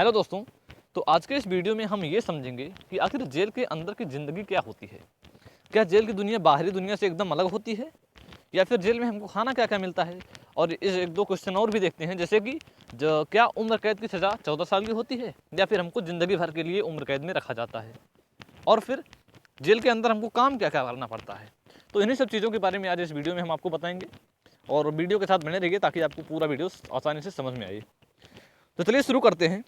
Hello दोस्तों। तो आज के इस वीडियो में हम ये समझेंगे कि आखिर जेल के अंदर की ज़िंदगी क्या होती है। क्या जेल की दुनिया बाहरी दुनिया से एकदम अलग होती है, या फिर जेल में हमको खाना क्या क्या मिलता है। और इस एक दो क्वेश्चन और भी देखते हैं, जैसे कि जो क्या उम्र कैद की सज़ा 14 साल की होती है, या फिर हमको ज़िंदगी भर के लिए उम्र कैद में रखा जाता है। और फिर जेल के अंदर हमको काम क्या क्या करना पड़ता है। तो इन्हीं सब चीज़ों के बारे में आज इस वीडियो में हम आपको बताएंगे, और वीडियो के साथ बने रहिए ताकि आपको पूरा वीडियो आसानी से समझ में आए। तो चलिए शुरू करते हैं।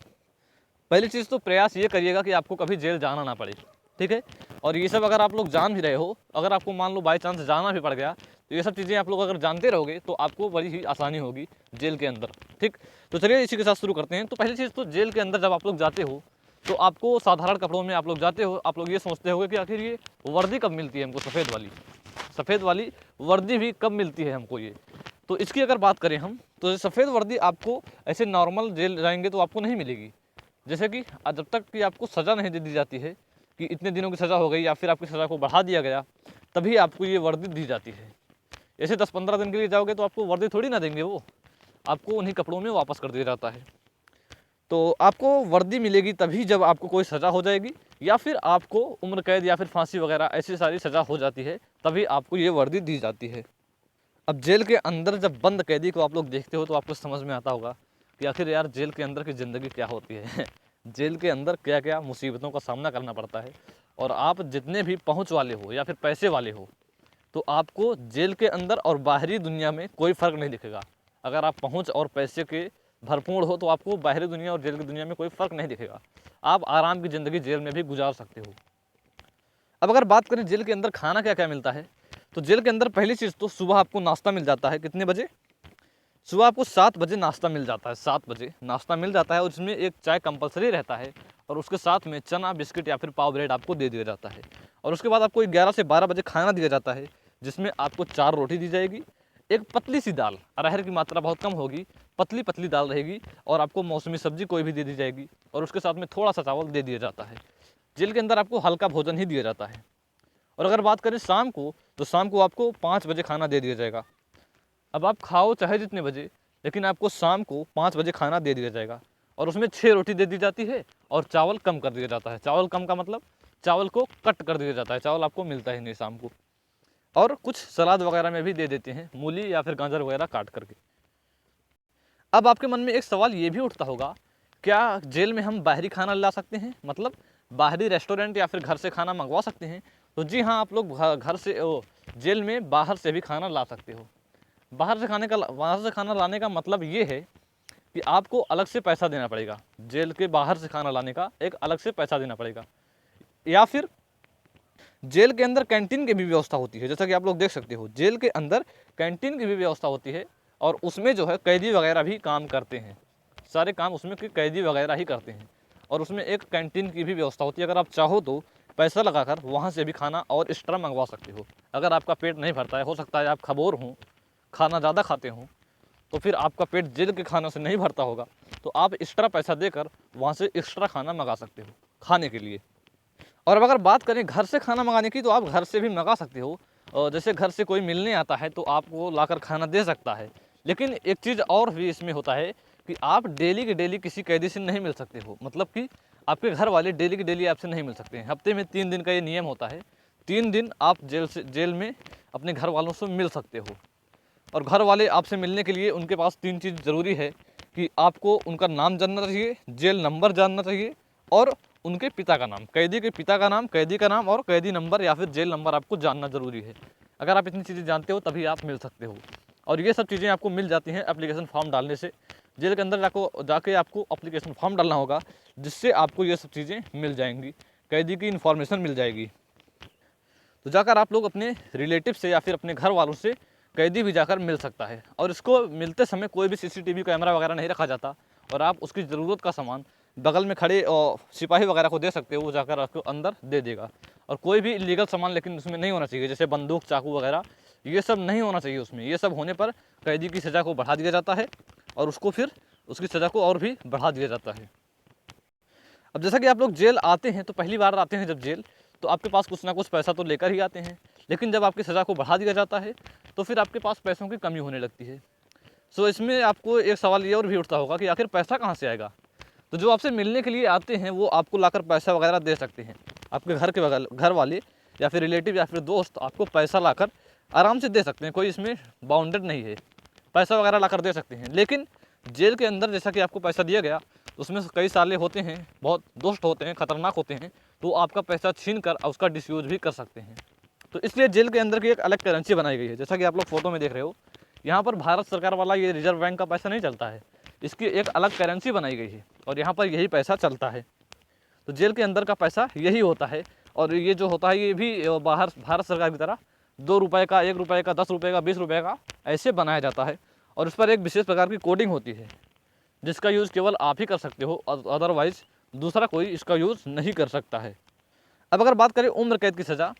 पहली चीज़ तो प्रयास ये करिएगा कि आपको कभी जेल जाना ना पड़े, ठीक है। और ये सब अगर आप लोग जान भी रहे हो, अगर आपको मान लो बाई चांस जाना भी पड़ गया, तो ये सब चीज़ें आप लोग अगर जानते रहोगे तो आपको बड़ी ही आसानी होगी जेल के अंदर, ठीक। तो चलिए इसी के साथ शुरू करते हैं। तो पहली चीज़ तो जेल के अंदर जब आप लोग जाते हो तो आपको साधारण कपड़ों में आप लोग जाते हो। आप लोग ये सोचते होगे कि आखिर ये वर्दी कब मिलती है हमको, सफ़ेद वाली वर्दी भी कब मिलती है हमको ये। तो इसकी अगर बात करें हम, तो सफ़ेद वर्दी आपको ऐसे नॉर्मल जेल जाएंगे तो आपको नहीं मिलेगी। जैसे कि जब तक कि आपको सज़ा नहीं दे दी जाती है कि इतने दिनों की सज़ा हो गई या फिर आपकी सज़ा को बढ़ा दिया गया, तभी आपको ये वर्दी दी जाती है। ऐसे 10-15 दिन के लिए जाओगे तो आपको वर्दी थोड़ी ना देंगे, वो आपको उन्हीं कपड़ों में वापस कर दिया जाता है। तो आपको वर्दी मिलेगी तभी जब आपको कोई सज़ा हो जाएगी, या फिर आपको उम्र कैद या फिर फांसी वगैरह ऐसी सारी सज़ा हो जाती है, तभी आपको ये वर्दी दी जाती है। अब जेल के अंदर जब बंद कैदी को आप लोग देखते हो तो आपको समझ में आता होगा कि आखिर यार जेल के अंदर की ज़िंदगी क्या होती है। जेल के अंदर क्या क्या मुसीबतों का सामना करना पड़ता है। और आप जितने भी पहुंच वाले हो या फिर पैसे वाले हो, तो आपको जेल के अंदर और बाहरी दुनिया में कोई फ़र्क नहीं दिखेगा। अगर आप पहुंच और पैसे के भरपूर हो तो आपको बाहरी दुनिया और जेल की दुनिया में कोई फ़र्क नहीं दिखेगा। आप आराम की ज़िंदगी जेल में भी गुजार सकते हो। अब अगर बात करें जेल के अंदर खाना क्या क्या मिलता है, तो जेल के अंदर पहली चीज़ तो सुबह आपको नाश्ता मिल जाता है। कितने बजे? सुबह आपको 7 बजे नाश्ता मिल जाता है। 7 बजे नाश्ता मिल जाता है और उसमें एक चाय कंपलसरी रहता है, और उसके साथ में चना बिस्किट या फिर पाव ब्रेड आपको दे दिया जाता है। और उसके बाद आपको 11 से 12 बजे खाना दिया जाता है, जिसमें आपको 4 रोटी दी जाएगी, एक पतली सी दाल, अरहर की मात्रा बहुत कम होगी, पतली पतली दाल रहेगी, और आपको मौसमी सब्जी कोई भी दे दी जाएगी, और उसके साथ में थोड़ा सा चावल दे दिया जाता है। जेल के अंदर आपको हल्का भोजन ही दिया जाता है। और अगर बात करें शाम को, तो शाम को आपको 5 बजे खाना दे दिया जाएगा। अब आप खाओ चाहे जितने बजे, लेकिन आपको शाम को 5 बजे खाना दे दिया जाएगा, और उसमें 6 रोटी दे दी जाती है, और चावल कम कर दिया जाता है। चावल कम का मतलब चावल को कट कर दिया जाता है, चावल आपको मिलता ही नहीं शाम को। और कुछ सलाद वगैरह में भी दे देते हैं, मूली या फिर गाजर वगैरह काट करके। अब आपके मन में एक सवाल ये भी उठता होगा, क्या जेल में हम बाहरी खाना ला सकते हैं, मतलब बाहरी रेस्टोरेंट या फिर घर से खाना मंगवा सकते हैं। तो जी हाँ, आप लोग घर से जेल में बाहर से भी खाना ला सकते हो। बाहर से खाना लाने का मतलब ये है कि आपको अलग से पैसा देना पड़ेगा। जेल के बाहर से खाना लाने का एक अलग से पैसा देना पड़ेगा। या फिर जेल के अंदर कैंटीन की भी व्यवस्था होती है। जैसा कि आप लोग देख सकते हो, जेल के अंदर कैंटीन की भी व्यवस्था होती है, और उसमें जो है कैदी वगैरह भी काम करते हैं। सारे काम उसमें कैदी वगैरह ही करते हैं, और उसमें एक कैंटीन की भी व्यवस्था होती है। अगर आप चाहो तो पैसा लगाकर वहाँ से भी खाना और एक्स्ट्रा मंगवा सकते हो। अगर आपका पेट नहीं भरता है, हो सकता है आप खबोर हों, खाना ज़्यादा खाते हों, तो फिर आपका पेट जेल के खानों से नहीं भरता होगा, तो आप एक्स्ट्रा पैसा देकर वहाँ से एक्स्ट्रा खाना मंगा सकते हो खाने के लिए। और अब अगर बात करें घर से खाना मंगाने की, तो आप घर से भी मंगा सकते हो। जैसे घर से कोई मिलने आता है तो आपको लाकर खाना दे सकता है। लेकिन एक चीज़ और भी इसमें होता है कि आप डेली के डेली किसी कैदी से नहीं मिल सकते हो। मतलब कि आपके घर वाले डेली के डेली आपसे नहीं मिल सकते हैं। हफ्ते में 3 दिन का ये नियम होता है। 3 दिन आप जेल में अपने घर वालों से मिल सकते हो। और घर वाले आपसे मिलने के लिए उनके पास 3 चीज़ ज़रूरी है कि आपको उनका नाम जानना चाहिए, जेल नंबर जानना चाहिए, और उनके पिता का नाम, कैदी के पिता का नाम, कैदी का नाम, और कैदी नंबर या फिर जेल नंबर आपको जानना ज़रूरी है। अगर आप इतनी चीज़ें जानते हो तभी आप मिल सकते हो। और ये सब चीज़ें आपको मिल जाती हैं एप्लीकेशन फॉर्म डालने से। जेल के अंदर जाके आपको एप्लीकेशन फॉर्म डालना होगा, जिससे आपको ये सब चीज़ें मिल जाएंगी, कैदी की इन्फॉर्मेशन मिल जाएगी। तो जाकर आप लोग अपने रिलेटिव से या फिर अपने घर वालों से कैदी भी जाकर मिल सकता है। और इसको मिलते समय कोई भी सीसीटीवी कैमरा वगैरह नहीं रखा जाता, और आप उसकी ज़रूरत का सामान बगल में खड़े सिपाही वगैरह को दे सकते हो, वो जाकर आपको अंदर दे देगा। और कोई भी इलीगल सामान लेकिन उसमें नहीं होना चाहिए, जैसे बंदूक, चाकू वगैरह, ये सब नहीं होना चाहिए उसमें। ये सब होने पर कैदी की सज़ा को बढ़ा दिया जाता है, और उसको फिर उसकी सज़ा को और भी बढ़ा दिया जाता है। अब जैसा कि आप लोग जेल आते हैं, तो पहली बार आते हैं जब जेल, तो आपके पास कुछ ना कुछ पैसा तो लेकर ही आते हैं। लेकिन जब आपकी सज़ा को बढ़ा दिया जाता है, तो फिर आपके पास पैसों की कमी होने लगती है। सो इसमें आपको एक सवाल ये और भी उठता होगा कि आखिर पैसा कहाँ से आएगा। तो जो आपसे मिलने के लिए आते हैं वो आपको लाकर पैसा वगैरह दे सकते हैं। आपके घर के बगल घर वाले या फिर रिलेटिव या फिर दोस्त आपको पैसा लाकर आराम से दे सकते हैं, कोई इसमें बाउंडेड नहीं है, पैसा वगैरह लाकर दे सकते हैं। लेकिन जेल के अंदर जैसा कि आपको पैसा दिया गया, उसमें कई साले होते हैं, बहुत दुष्ट होते हैं, खतरनाक होते हैं, तो आपका पैसा छीन कर उसका डिसयूज भी कर सकते हैं। तो इसलिए जेल के अंदर की एक अलग करेंसी बनाई गई है। जैसा कि आप लोग फोटो में देख रहे हो, यहाँ पर भारत सरकार वाला ये रिजर्व बैंक का पैसा नहीं चलता है, इसकी एक अलग करेंसी बनाई गई है और यहाँ पर यही पैसा चलता है। तो जेल के अंदर का पैसा यही होता है। और ये जो होता है ये भी बाहर भारत सरकार की तरह 2 रुपये का, 1 रुपये का, 10 रुपये का, 20 रुपये का ऐसे बनाया जाता है। और इस पर एक विशेष प्रकार की कोडिंग होती है जिसका यूज़ केवल आप ही कर सकते हो, अदरवाइज़ दूसरा कोई इसका यूज़ नहीं कर सकता है। अब अगर बात करें उम्र कैद की सज़ा,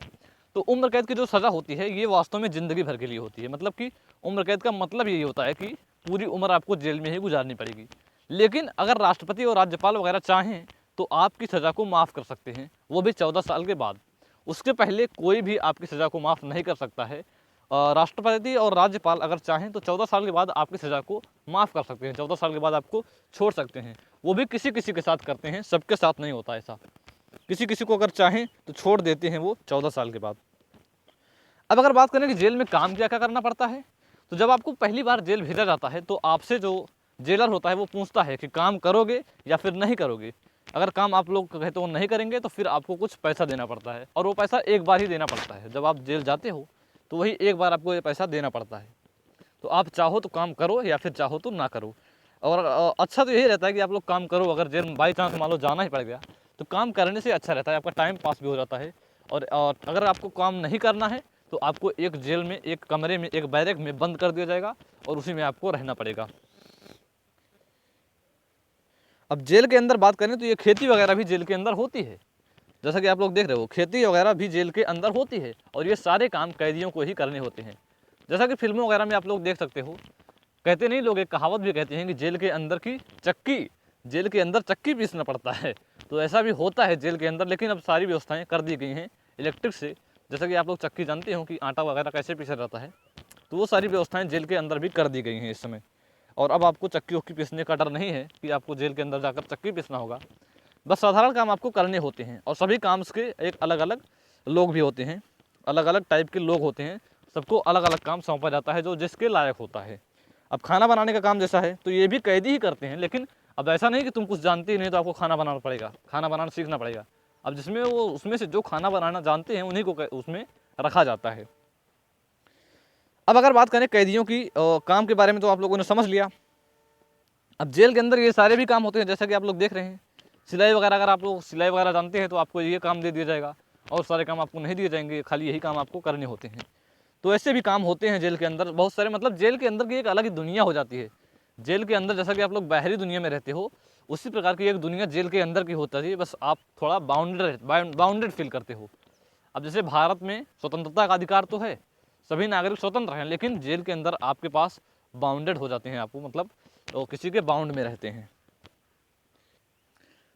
तो उम्र कैद की जो सज़ा होती है ये वास्तव में ज़िंदगी भर के लिए होती है। मतलब कि उम्र कैद का मतलब यही होता है कि पूरी उम्र आपको जेल में ही गुजारनी पड़ेगी। लेकिन अगर राष्ट्रपति और राज्यपाल वगैरह चाहें तो आपकी सज़ा को माफ़ कर सकते हैं, वो भी 14 साल के बाद। उसके पहले कोई भी आपकी सज़ा को माफ़ नहीं कर सकता है। राष्ट्रपति और राज्यपाल अगर चाहें तो 14 साल के बाद आपकी सज़ा को माफ़ कर सकते हैं, 14 साल के बाद आपको छोड़ सकते हैं। वो भी किसी किसी के साथ करते हैं, सबके साथ नहीं होता ऐसा। किसी किसी को अगर चाहें तो छोड़ देते हैं वो 14 साल के बाद। अब अगर बात करें कि जेल में काम क्या क्या करना पड़ता है, तो जब आपको पहली बार जेल भेजा जाता है तो आपसे जो जेलर होता है वो पूछता है कि काम करोगे या फिर नहीं करोगे। अगर काम आप लोग कहते हो नहीं करेंगे तो फिर आपको कुछ पैसा देना पड़ता है, और वो पैसा एक बार ही देना पड़ता है। जब आप जेल जाते हो तो वही एक बार आपको ये पैसा देना पड़ता है। तो आप चाहो तो काम करो या फिर चाहो तो ना करो। और अच्छा तो यही रहता है कि आप लोग काम करो। अगर जेल में बाई चांस मान लो जाना ही पड़ गया तो काम करने से अच्छा रहता है, आपका टाइम पास भी हो जाता है। और अगर आपको काम नहीं करना है तो आपको एक जेल में, एक कमरे में, एक बैरक में बंद कर दिया जाएगा और उसी में आपको रहना पड़ेगा। अब जेल के अंदर बात करें तो ये खेती वगैरह भी जेल के अंदर होती है। जैसा कि आप लोग देख रहे हो, खेती वगैरह भी जेल के अंदर होती है और ये सारे काम कैदियों को ही करने होते हैं। जैसा कि फिल्मों वगैरह में आप लोग देख सकते हो, कहते नहीं लोग, एक कहावत भी कहते हैं कि जेल के अंदर की चक्की, जेल के अंदर चक्की पीसना पड़ता है। तो ऐसा भी होता है जेल के अंदर, लेकिन अब सारी व्यवस्थाएं कर दी गई हैं इलेक्ट्रिक से। जैसा कि आप लोग चक्की जानते हो कि आटा वगैरह कैसे पीसा जाता है, तो वो सारी व्यवस्थाएं जेल के अंदर भी कर दी गई हैं इस समय। और अब आपको चक्की वक्की पीसने का डर नहीं है कि आपको जेल के अंदर जाकर चक्की पीसना होगा। बस साधारण काम आपको करने होते हैं और सभी काम के एक अलग अलग लोग भी होते हैं, अलग अलग टाइप के लोग होते हैं, सबको अलग अलग काम सौंपा जाता है जो जिसके लायक होता है। अब खाना बनाने का काम जैसा है तो ये भी कैदी ही करते हैं, लेकिन अब ऐसा नहीं कि तुम कुछ जानते ही नहीं तो आपको खाना बनाना पड़ेगा, खाना बनाना सीखना पड़ेगा। अब जिसमें वो उसमें से जो खाना बनाना जानते हैं उन्हीं को उसमें रखा जाता है। अब अगर बात करें कैदियों की काम के बारे में तो आप लोगों ने समझ लिया। अब जेल के अंदर ये सारे भी काम होते हैं, जैसा कि आप लोग देख रहे हैं। सिलाई वगैरह, अगर आप लोग सिलाई वगैरह जानते हैं तो आपको ये काम दे दिया जाएगा और सारे काम आपको नहीं दिए जाएंगे, खाली यही काम आपको करने होते हैं। तो ऐसे भी काम होते हैं जेल के अंदर बहुत सारे। मतलब जेल के अंदर की एक अलग ही दुनिया हो जाती है। जेल के अंदर जैसा कि आप लोग बाहरी दुनिया में रहते हो, उसी प्रकार की एक दुनिया जेल के अंदर की होती है, बस आप थोड़ा बाउंडेड फील करते हो। अब जैसे भारत में स्वतंत्रता का अधिकार तो है, सभी नागरिक स्वतंत्र हैं, लेकिन जेल के अंदर आपके पास बाउंडेड हो जाते हैं, आपको मतलब तो किसी के बाउंड में रहते हैं।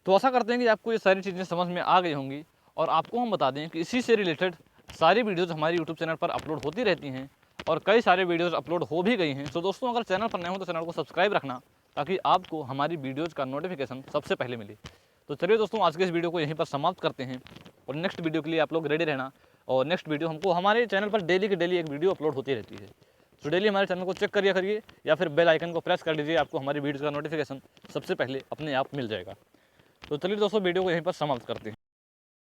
तो आशा करते हैं कि आपको ये सारी चीज़ें समझ में आ गई होंगी। और आपको हम बता दें कि इसी से रिलेटेड सारी वीडियोज़ हमारी यूट्यूब चैनल पर अपलोड होती रहती हैं और कई सारे वीडियोज़ अपलोड हो भी गई हैं। तो दोस्तों, अगर चैनल पर नए हो तो चैनल को सब्सक्राइब रखना ताकि आपको हमारी वीडियोज़ का नोटिफिकेशन सबसे पहले मिले। तो चलिए दोस्तों, आज के इस वीडियो को यहीं पर समाप्त करते हैं और नेक्स्ट वीडियो के लिए आप लोग रेडी रहना। और नेक्स्ट वीडियो हमको हमारे चैनल पर डेली की डेली एक वीडियो अपलोड होती रहती है। तो डेली हमारे चैनल को चेक करिए या फिर बेल आइकन को प्रेस कर लीजिए, आपको हमारी वीडियो का नोटिफिकेशन सबसे पहले अपने आप मिल जाएगा। तो चलिए दोस्तों, वीडियो को यहीं पर समाप्त करते हैं।